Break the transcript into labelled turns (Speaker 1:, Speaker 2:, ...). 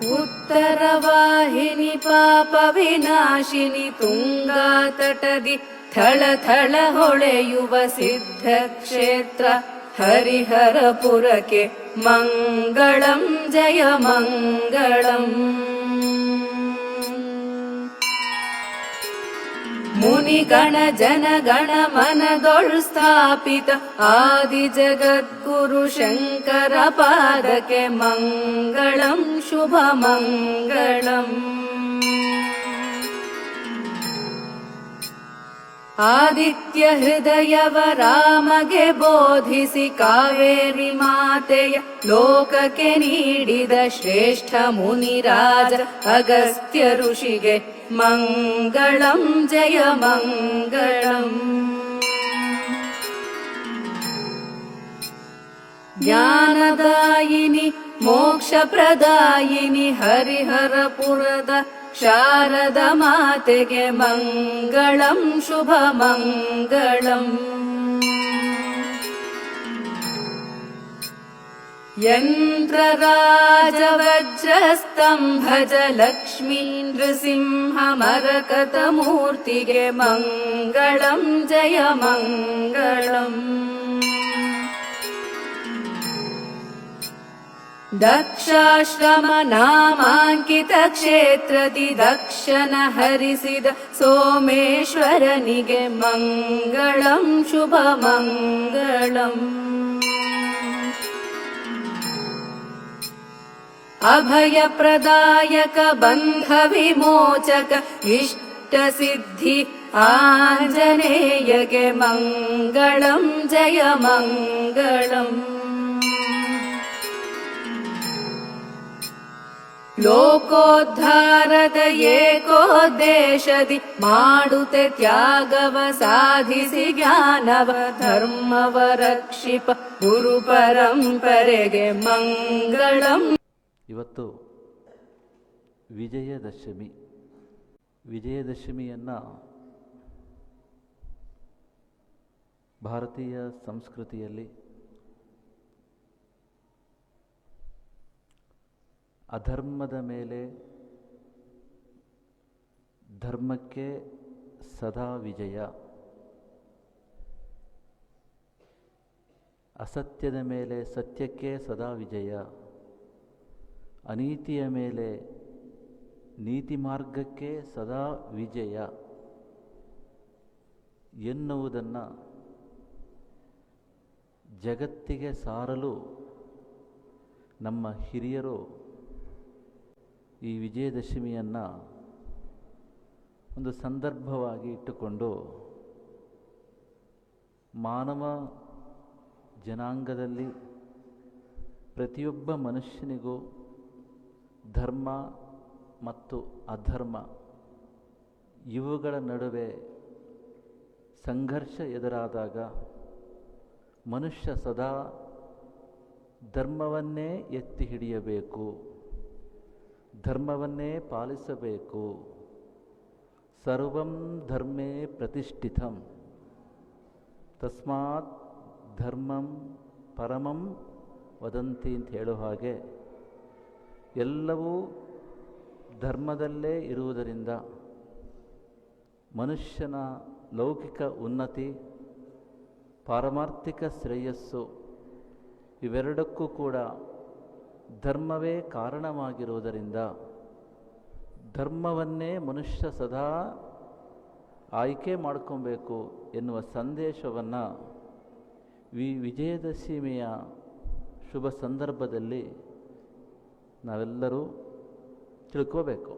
Speaker 1: उत्तरवाहिनि पापविनाशिनि ತುಂಗಾತಟದಿ ಥಳಥಳ ಹೊಳೆಯುವ ಸಿದ್ಧಕ್ಷೇತ್ರ ಹರಿಹರಪುರಕ್ಕೆ ಮಂಗಳಂ ಜಯ ಮಂಗಳಂ. ಮುನಿಗಣ ಜನಗಣ ಮನದೊಳು ಸ್ಥಾಪಿತ ಆದಿ ಜಗದ್ಗುರು ಶಂಕರ ಪಾದಕ್ಕೆ ಮಂಗಳಂ ಶುಭ ಮಂಗಳಂ. ಆದಿತ್ಯ ಹೃದಯವ ರಾಮಗೆ ಬೋಧಿಸಿ ಕಾವೇರಿ ಮಾತೆಯ ಲೋಕಕ್ಕೆ ನೀಡಿದ ಶ್ರೇಷ್ಠ ಮುನಿರಾಜ ಅಗಸ್ತ್ಯ ಋಷಿಗೆ ಮಂಗಳಂ ಜಯ ಮಂಗಳಂ. ಜ್ಞಾನದಾಯಿನಿ ಮೋಕ್ಷಪ್ರದಾಯಿನಿ ಹರಿಹರಪುರದ ಶಾರದ ಮಾತೆಗೆ ಮಂಗಳಂ ಶುಭ ಮಂಗಳಂ. ಯಂತ್ರರಾಜವಜ್ರಸ್ತಂಭಜ ಲಕ್ಷ್ಮೀ ನೃಸಿಂಹ ಮರಕತಮೂರ್ತಿಗೆ ಮಂಗಳಂ ಜಯ ಮಂಗಳಂ. ದಕ್ಷಾಶ್ರಮ ನಾಮಾಂಕಿತ ಕ್ಷೇತ್ರದಿ ದಕ್ಷನ ಹರಿಸಿದ ಸೋಮೇಶ್ವರನಿಗೆ ಮಂಗಳಂ ಶುಭ ಮಂಗಳಂ. ಅಭಯ ಪ್ರದಾಯಕ ಬಂಧ ವಿಮೋಚಕ ಇಷ್ಟ ಸಿದ್ಧಿ ಆಂಜನೇಯಗೆ ಮಂಗಳಂ ಜಯ ಮಂಗಳಂ. ಲೋಕೋದ್ಧಾರದ ಏಕೋದ್ದೇಶದಿ ಮಾಡುತ್ತೆ ತ್ಯಾಗವ ಸಾಧಿಸಿ ಜ್ಞಾನವ ಧರ್ಮವ ರಕ್ಷಿಪ ಗುರು ಪರಂಪರೆಗೆ ಮಂಗಳಂ.
Speaker 2: ಇವತ್ತು ವಿಜಯದಶಮಿ. ವಿಜಯದಶಮಿಯನ್ನು ಭಾರತೀಯ ಸಂಸ್ಕೃತಿಯಲ್ಲಿ ಅಧರ್ಮದ ಮೇಲೆ ಧರ್ಮಕ್ಕೆ ಸದಾ ವಿಜಯ, ಅಸತ್ಯದ ಮೇಲೆ ಸತ್ಯಕ್ಕೆ ಸದಾ ವಿಜಯ, ಅನೀತಿಯ ಮೇಲೆ ನೀತಿ ಮಾರ್ಗಕ್ಕೆ ಸದಾ ವಿಜಯ ಎನ್ನುವುದನ್ನು ಜಗತ್ತಿಗೆ ಸಾರಲು ನಮ್ಮ ಹಿರಿಯರು ಈ ವಿಜಯದಶಮಿಯನ್ನು ಒಂದು ಸಂದರ್ಭವಾಗಿ ಇಟ್ಟುಕೊಂಡು ಮಾನವ ಜನಾಂಗದಲ್ಲಿ ಪ್ರತಿಯೊಬ್ಬ ಮನುಷ್ಯನಿಗೂ ಧರ್ಮ ಮತ್ತು ಅಧರ್ಮ ಇವುಗಳ ನಡುವೆ ಸಂಘರ್ಷ ಎದುರಾದಾಗ ಮನುಷ್ಯ ಸದಾ ಧರ್ಮವನ್ನೇ ಎತ್ತಿ ಹಿಡಿಯಬೇಕು, ಧರ್ಮವನ್ನೇ ಪಾಲಿಸಬೇಕು. ಸರ್ವಂ ಧರ್ಮೇ ಪ್ರತಿಷ್ಠಿತಂ ತಸ್ಮಾತ್ ಧರ್ಮಂ ಪರಮಂ ವದಂತಿ ಅಂತ ಹೇಳೋ ಹಾಗೆ ಎಲ್ಲವೂ ಧರ್ಮದಲ್ಲೇ ಇರುವುದರಿಂದ ಮನುಷ್ಯನ ಲೌಕಿಕ ಉನ್ನತಿ, ಪಾರಮಾರ್ಥಿಕ ಶ್ರೇಯಸ್ಸು ಇವೆರಡಕ್ಕೂ ಕೂಡ ಧರ್ಮವೇ ಕಾರಣವಾಗಿರುವುದರಿಂದ ಧರ್ಮವನ್ನೇ ಮನುಷ್ಯ ಸದಾ ಆಯ್ಕೆ ಮಾಡಿಕೊಬೇಕು ಎನ್ನುವ ಸಂದೇಶವನ್ನು ವಿಜಯದಶಮಿಯ ಶುಭ ಸಂದರ್ಭದಲ್ಲಿ ನಾವೆಲ್ಲರೂ ತಿಳ್ಕೋಬೇಕು.